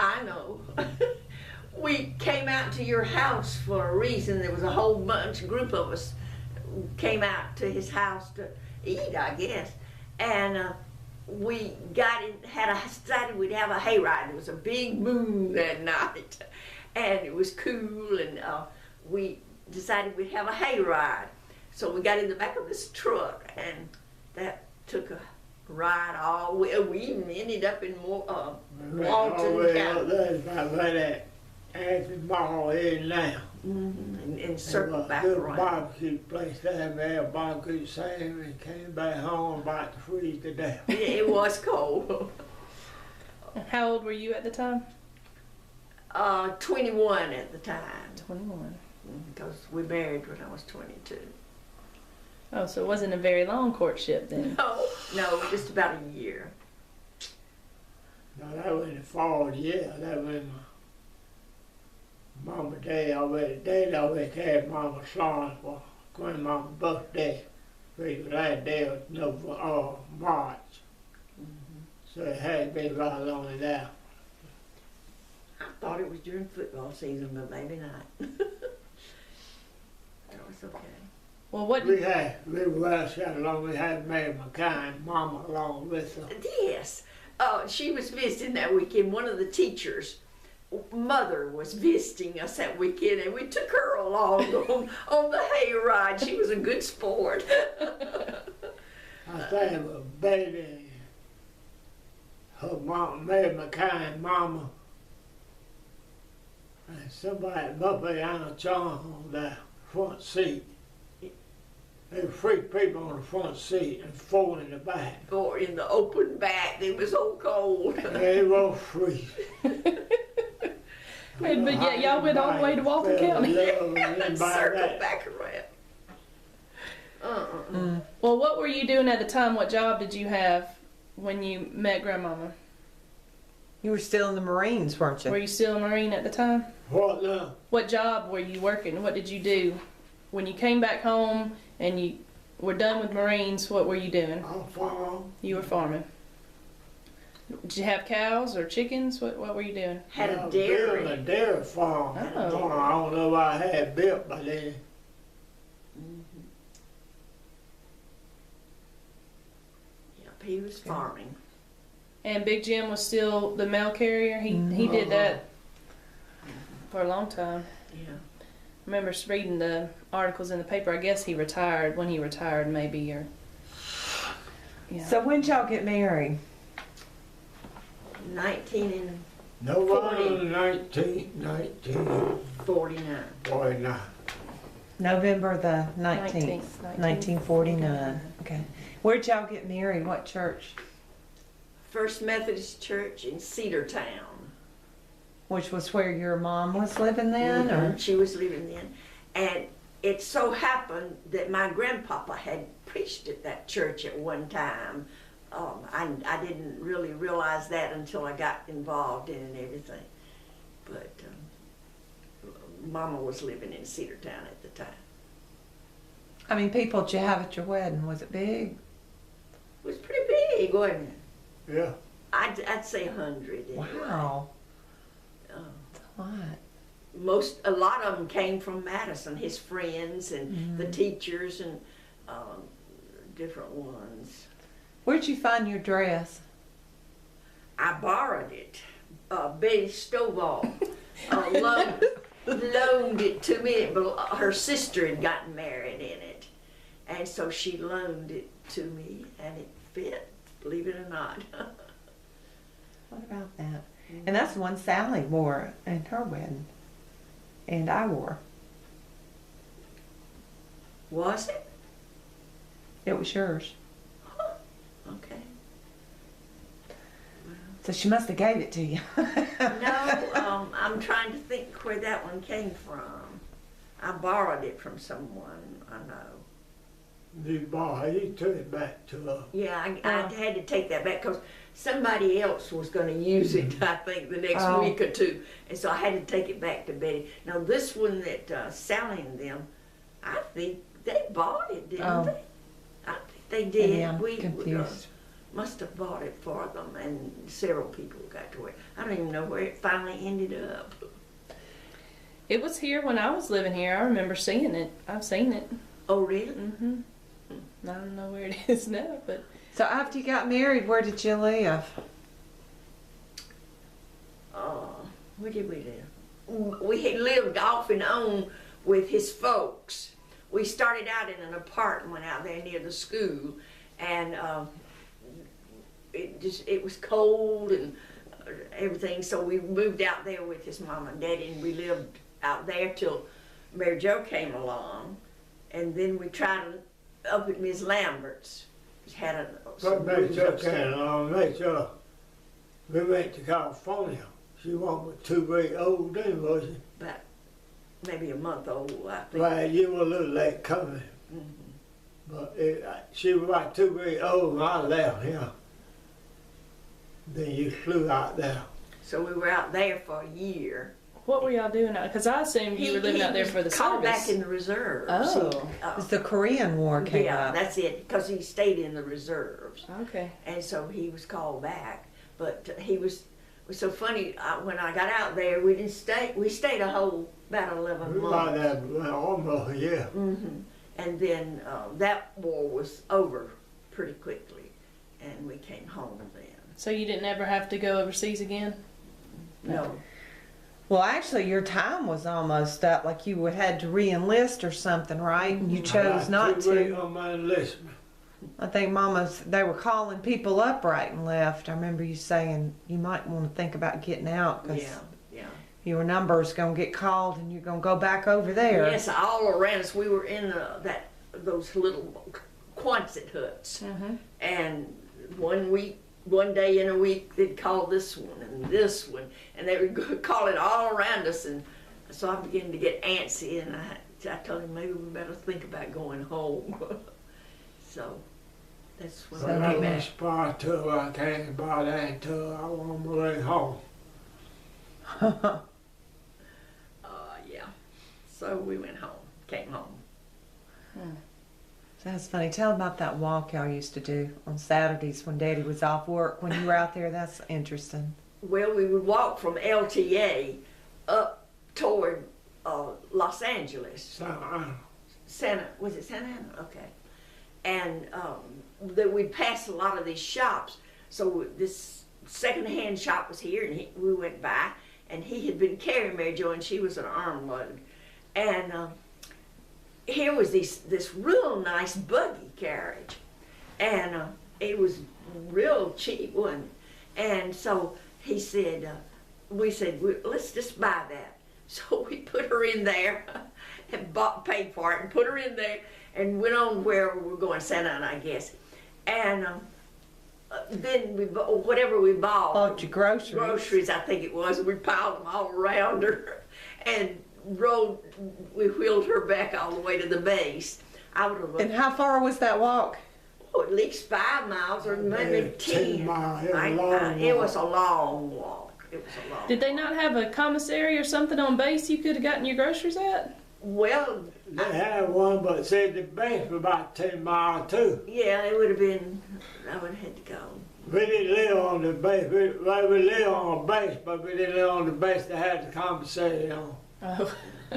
I know. We came out to your house for a reason. There was a whole group of us came out to his house to eat, I guess. And we decided we'd have a hayride. There was a big moon that night, and it was cool, and we decided we'd have a hayride. So we got in the back of this truck, and that took a ride all the way. We even ended up in Walton County. At the mall is now. And circled back around. around. Barbecue place down there, barbecue sandwich, and came back home about to freeze to death. Yeah, it was cold. How old were you at the time? 21 at the time. 21. Because we married when I was 22. Oh, so it wasn't a very long courtship then? No, just about a year. No, that was in the fall, yeah. That was Mama Day already had Mama Florence for grandmama's birthday. The last day of March. So it had to be right along there. I thought it was during football season, but maybe not. That was okay. Well, what we well got along. We had Mary McKine, Mama along with her. Yes. She was visiting that weekend. One of the teachers' mother was visiting us that weekend, and we took her along on the hayride. She was a good sport. I think it was Betty, her mom, Mary McKine, Mama, and somebody up there on a John on the front seat. There were 3 people on the front seat and 4 in the back. Or in the open back. It was so cold. They were free. But yet y'all went all the way to Walton County. And circled back around. Well, what were you doing at the time? What job did you have when you met Grandmama? You were still in the Marines, weren't you? Were you still a Marine at the time? What now? What job were you working? What did you do? When you came back home and you were done with Marines, what were you doing? I farm. You were farming. Did you have cows or chickens? What were you doing? Had a dairy. A dairy farm. Oh. I don't know what I had built by then. Yep, he was farming. And Big Jim was still the mail carrier? He did that for a long time. Yeah. I remember reading the articles in the paper. I guess he retired, when he retired maybe, or... Yeah. So when did y'all get married? 1949. 49. November the 19th, 19th, 1949. Okay. Where'd y'all get married? What church? First Methodist Church in Cedartown. Which was where your mom was living then? Or? She was living then. And it so happened that my grandpapa had preached at that church at one time. I didn't really realize that until I got involved in it and everything. But Mama was living in Cedartown at the time. I mean, people that you have at your wedding, was it big? It was pretty big, wasn't it? Yeah. I'd say 100. Anyway. Wow. That's a lot. A lot of them came from Madison, his friends and the teachers and different ones. Where'd you find your dress? I borrowed it. Betty Stovall loaned it to me. Her sister had gotten married in it, and so she loaned it to me, and it fit, believe it or not. What about that? And that's the one Sally wore at her wedding. And I wore. Was it? It was yours. Huh. Okay. So she must have gave it to you. No, I'm trying to think where that one came from. I borrowed it from someone I know. You took it back to her. Yeah, I had to take that back because somebody else was going to use it, I think, the next week or two. And so I had to take it back to Betty. Now, this one that Sally and them, I think they bought it, didn't they? I think they did. Maybe I'm confused. must have bought it for them, and several people got to wear it. I don't even know where it finally ended up. It was here when I was living here. I remember seeing it. I've seen it. Oh, really? Mm-hmm. I don't know where it is now, but So after you got married, where did you live? Where did we live? We had lived off and on with his folks. We started out in an apartment out there near the school, and it was cold and everything, so we moved out there with his mom and daddy, and we lived out there till Mary Jo came along, and then we tried up at Miss Lambert's. We had But Mary Jo came along, Mary Jo, we went to California. She wasn't too very old then, was she? about maybe a month old, I think. Well, you were a little late coming. But she was about too very old when I left here. Then you flew out there. So we were out there for a year. what were y'all doing out? Because I assumed you were living out there for the called service. back in the reserves. Oh. It's the Korean War came Yeah, up. that's it, because he stayed in the reserves. Okay. And so he was called back. But it was so funny, when I got out there, we didn't stay, we stayed about 11 We were out months. there almost a year. And then that war was over pretty quickly, and we came home then. So you didn't ever have to go overseas again? No. Well, actually, your time was almost up. Like you had to re-enlist or something, right? And you chose not to. On my enlistment. I think they were calling people up right and left. I remember you saying you might want to think about getting out because Yeah. your number's going to get called and you're going to go back over there. Yes, all around us, we were in those little Quonset huts. And one day in a week, they'd call this one and this one, and they would call it all around us. And so I began to get antsy, and I told him maybe we better think about going home. So that's when When I I came was back. spy tour, I came by there until I was on my way home. Yeah. So we went home, came home. That's funny. Tell about that walk y'all used to do on Saturdays when Daddy was off work. When you were out there, that's interesting. Well, we would walk from LTA up toward Los Angeles. Was it Santa Ana? Okay. And that we'd pass a lot of these shops. So this secondhand shop was here, and we went by, and he had been carrying Mary Jo, and she was an arm load. And here was this real nice buggy carriage, and it was real cheap one. And so he said, we said, let's just buy that. So we put her in there and paid for it and put her in there and went on where we were going, Santa Ana, I guess. And then whatever we Bought your groceries. I think it was, we piled them all around her and we wheeled her back all the way to the base. I would have And how far was that walk? at least 5 miles or maybe 10. 10 miles. It was a long It walk. was a long walk. It was a long Did they not have a commissary or something on base you could have gotten your groceries at? Well, They had one, but said the base was about 10 miles too. yeah, it would have been, I would have had to go. We didn't live on the base. We lived on a base, but we didn't live on the base that had the compensation on. Oh. So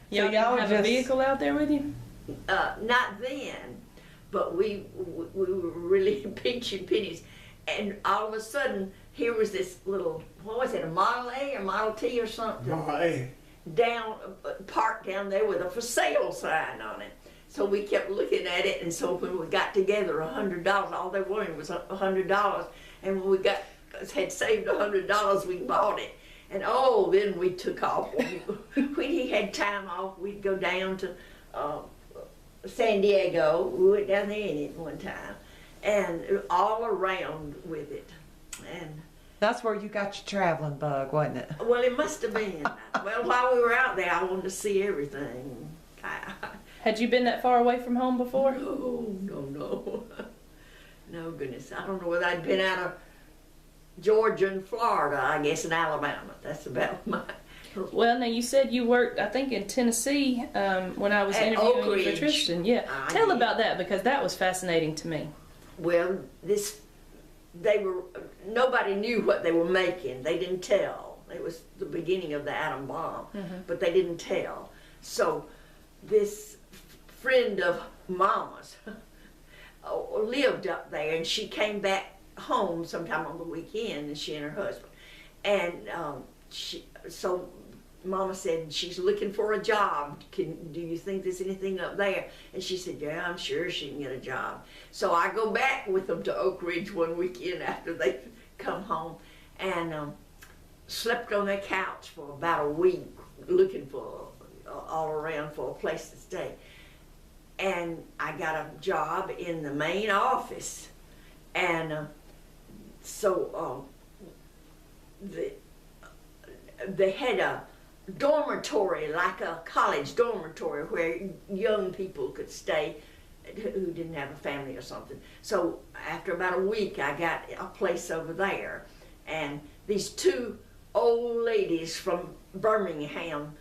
Y'all y'all didn't have a just- vehicle out there with you? Not then, but we were really pinching pennies. And all of a sudden, here was this little, what was it, a Model A or Model T or something? Hey, Parked down there with a for sale sign on it. So we kept looking at it, and so when we got together $100, all they wanted was $100. And when we had saved $100, we bought it. And then we took off. When he had time off, we'd go down to San Diego. We went down there in it one time, and all around with it. And That's where you got your traveling bug, wasn't it? well, it must have been. Well, while we were out there, I wanted to see everything. Had you been that far away from home before? No. No, goodness. I don't know whether I'd been out of Georgia and Florida, I guess, and Alabama. That's about my... Well, now you said you worked, I think, in Tennessee when I was At interviewing Oak you for Ridge. Tristan. Yeah. I Tell did. about that because that was fascinating to me. Well, nobody knew what they were making. They didn't tell. It was the beginning of the atom bomb, but they didn't tell. So this friend of Mama's lived up there, and she came back home sometime on the weekend, and she and her husband. And so Mama said, she's looking for a job. Do you think there's anything up there? And she said, yeah, I'm sure she can get a job. So I go back with them to Oak Ridge one weekend after they come home, and slept on their couch for about a week, looking for all around for a place to stay. And I got a job in the main office, and they had a dormitory, like a college dormitory, where young people could stay who didn't have a family or something. So after about a week, I got a place over there, and these two old ladies from Birmingham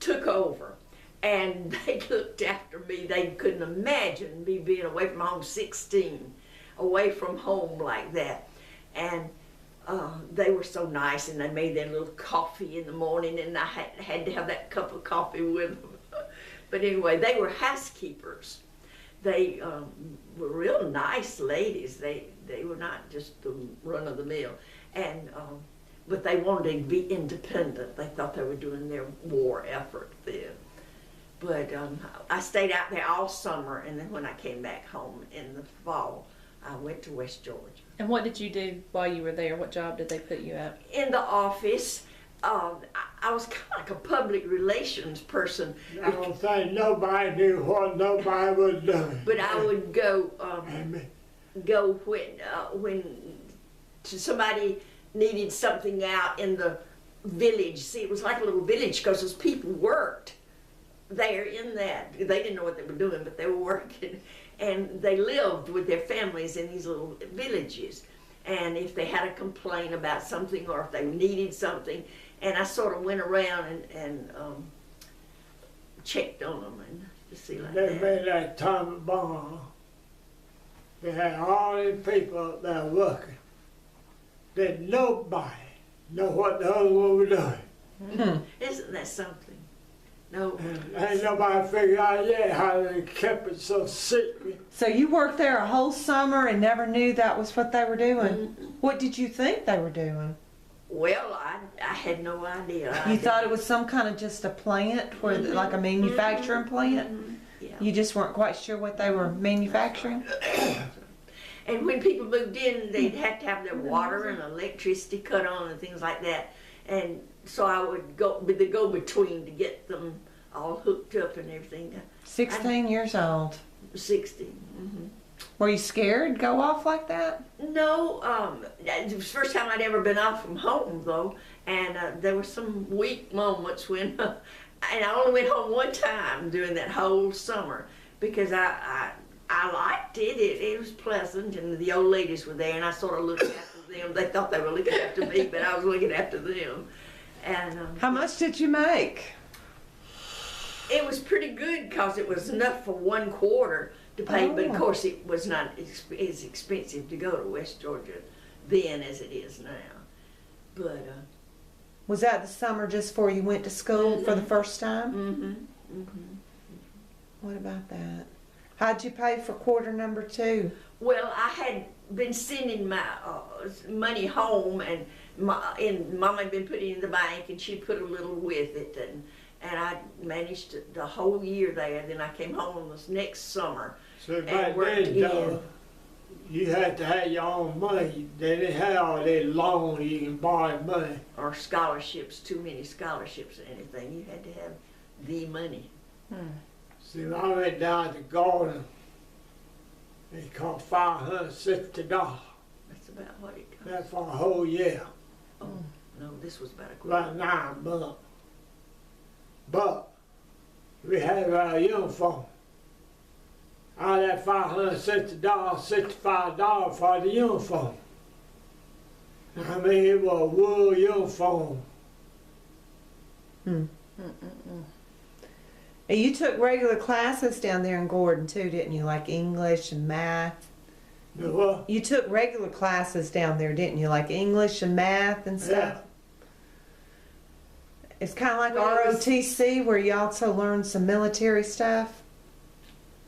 took over, and they looked after me. They couldn't imagine me being away from home, 16, away from home like that. And they were so nice, and they made their little coffee in the morning, and I had to have that cup of coffee with them. But anyway, they were housekeepers. They were real nice ladies. They were not just the run of the mill, and but they wanted to be independent. They thought they were doing their war effort then. But I stayed out there all summer, and then when I came back home in the fall, I went to West Georgia. And what did you do while you were there? What job did they put you at? In the office. I was kind of like a public relations person. I don't think nobody knew what nobody was doing. But I would go when somebody needed something out in the village. See, it was like a little village because those people worked there in that. They didn't know what they were doing, but they were working. And they lived with their families in these little villages. And if they had a complaint about something or if they needed something, and I sort of went around and checked on them and to see like They that. made that time bomb. They had all these people up there working. That nobody know what the other one was doing. Isn't that something? No. And ain't nobody figured out yet how they kept it so secret. So you worked there a whole summer and never knew that was what they were doing? What did you think they were doing? Well, I had no idea. You thought it was some kind of just a plant, where like a manufacturing plant? Yeah. You just weren't quite sure what they were manufacturing? And when people moved in, they'd have to have their water and electricity cut on and things like that. And so I would be the go-between to get them all hooked up and everything. 16 years old. 60. Were you scared to go off like that? No, it was the first time I'd ever been off from home though, and there were some weak moments when, and I only went home one time during that whole summer because I liked it. It was pleasant, and the old ladies were there, and I sort of looked after them. They thought they were looking after me, but I was looking after them. And How much did you make? it was pretty good because it was enough for 1 quarter to pay, but of course it was not as expensive to go to West Georgia then as it is now. But Was that the summer just before you went to school for the first time? What about that? How'd you pay for quarter number 2? well, I had been sending my money home, and Mama had been putting it in the bank, and she put a little with it, and I managed the whole year there. Then I came home this next summer. So back then, though, you had to have your own money. They didn't have all that loan you can borrow money. Or scholarships, too many scholarships or anything. You had to have the money. See, when I went down to Gordon, it cost $560. That's about what it cost. That's for a whole year, Oh, no, this was about a quarter. about 9 months. But we had our uniform. Out of that $560, $65 for the uniform. I mean, it was a wool uniform. You took regular classes down there in Gordon too, didn't you? Like English and math? The what? You took regular classes down there, didn't you? Like English and math and stuff? Yeah. It's kind of like Well, it was- ROTC where you also learn some military stuff.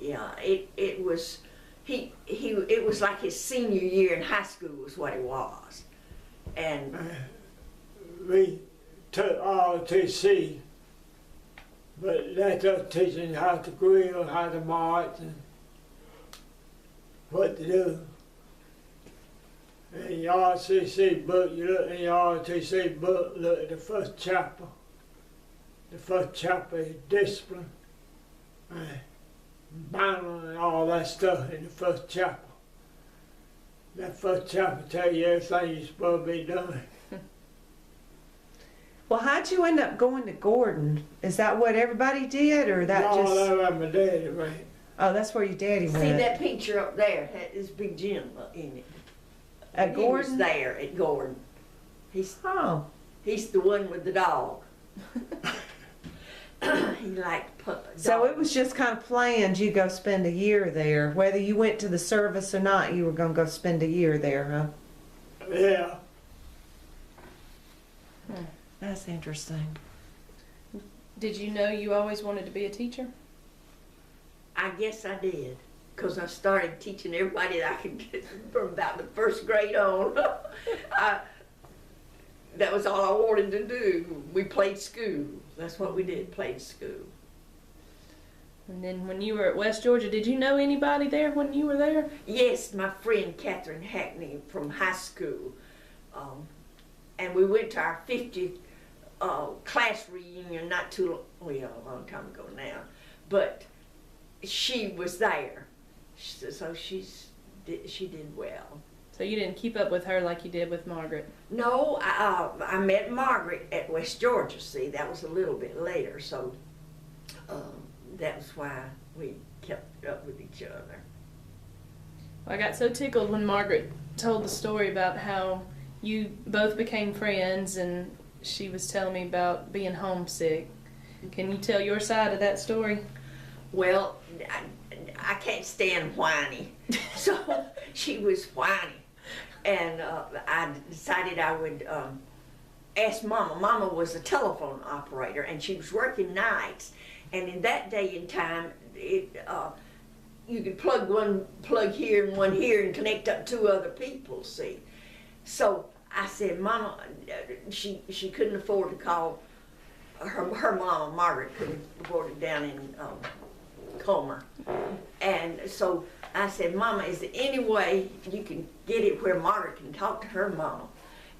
Yeah, it was, it was like his senior year in high school was what it was. And We took ROTC, but that just teaching how to grill, how to march, and what to do. In your ROTC book, you look in your ROTC book, look at the first chapter. The first chapter is discipline, and balance, and all that stuff in the first chapter. That first chapter tell you everything you're supposed to be doing. Well, how'd you end up going to Gordon? Is that what everybody did, or that No, just? that was my daddy, right? Oh, that's where your daddy see went. that picture up there had this big gym in it. At He was Gordon? there at Gordon. He's Oh, the one with the dog. He liked so it was just kind of planned you go spend a year there. Whether you went to the service or not, you were going to go spend a year there, huh? Yeah. That's interesting. Did you know you always wanted to be a teacher? I guess I did, because I started teaching everybody that I could get from about the first grade on. That was all I wanted to do. We played school. That's what we did, played school. And then when you were at West Georgia, did you know anybody there when you were there? Yes, my friend Catherine Hackney from high school. And we went to our 50th class reunion not too long, well, a long time ago now. But she was there. So she did well. So you didn't keep up with her like you did with Margaret? No, I met Margaret at West Georgia, see, that was a little bit later, so that was why we kept up with each other. I got so tickled when Margaret told the story about how you both became friends, and she was telling me about being homesick. Can you tell your side of that story? Well, I can't stand whiny, so she was whiny. And I decided I would ask Mama. Mama was a telephone operator, and she was working nights. And in that day and time, you could plug one plug here and one here and connect up two other people, see. So I said, Mama, she couldn't afford to call, her mama, Margaret, couldn't afford it down in Comer. And so I said, Mama, is there any way you can get it where Margaret can talk to her mama?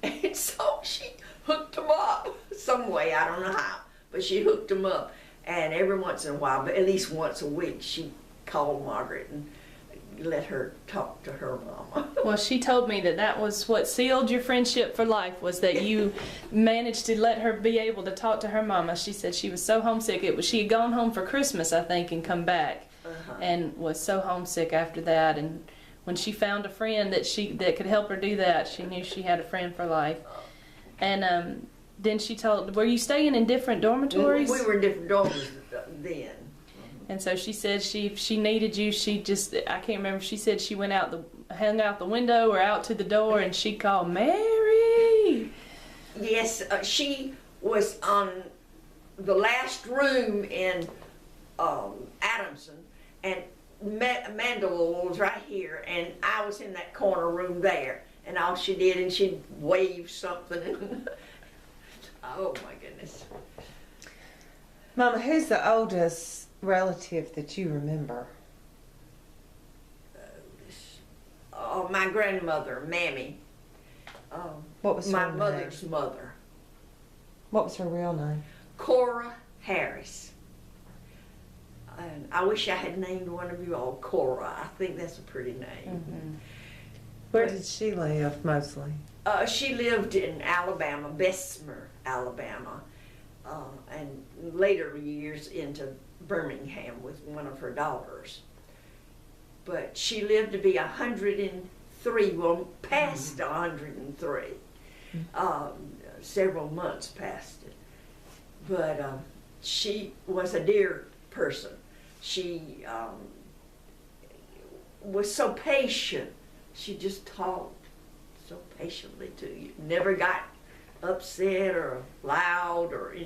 And so she hooked them up some way, I don't know how, but she hooked them up. And every once in a while, but at least once a week, she called Margaret and let her talk to her mama. Well, she told me that was what sealed your friendship for life, was that you managed to let her be able to talk to her mama. She said she was so homesick. She had gone home for Christmas, I think, and come back, and was so homesick after that. And when she found a friend that could help her do that, she knew she had a friend for life. And then she told, were you staying in different dormitories? We were in different dorms then. And so she said if she needed you, I can't remember, she said she went hung out the window or out to the door, and she'd call, Mary! Yes, she was on the last room in Adamson, and Mandel was right here, and I was in that corner room there, and all she did, and she'd wave something, and oh my goodness. Mama, who's the oldest relative that you remember? My grandmother, Mammy. What was my her mother's name? mother, What was her real name? Cora Harris. And I wish I had named one of you all Cora. I think that's a pretty name. Mm-hmm. Where did she live mostly? She lived in Alabama, Bessemer, Alabama, and later years into Birmingham with one of her daughters. But she lived to be 103, well, past 103. Several months past it. But she was a dear person. She was so patient she just talked so patiently to you. Never got upset or loud or anything.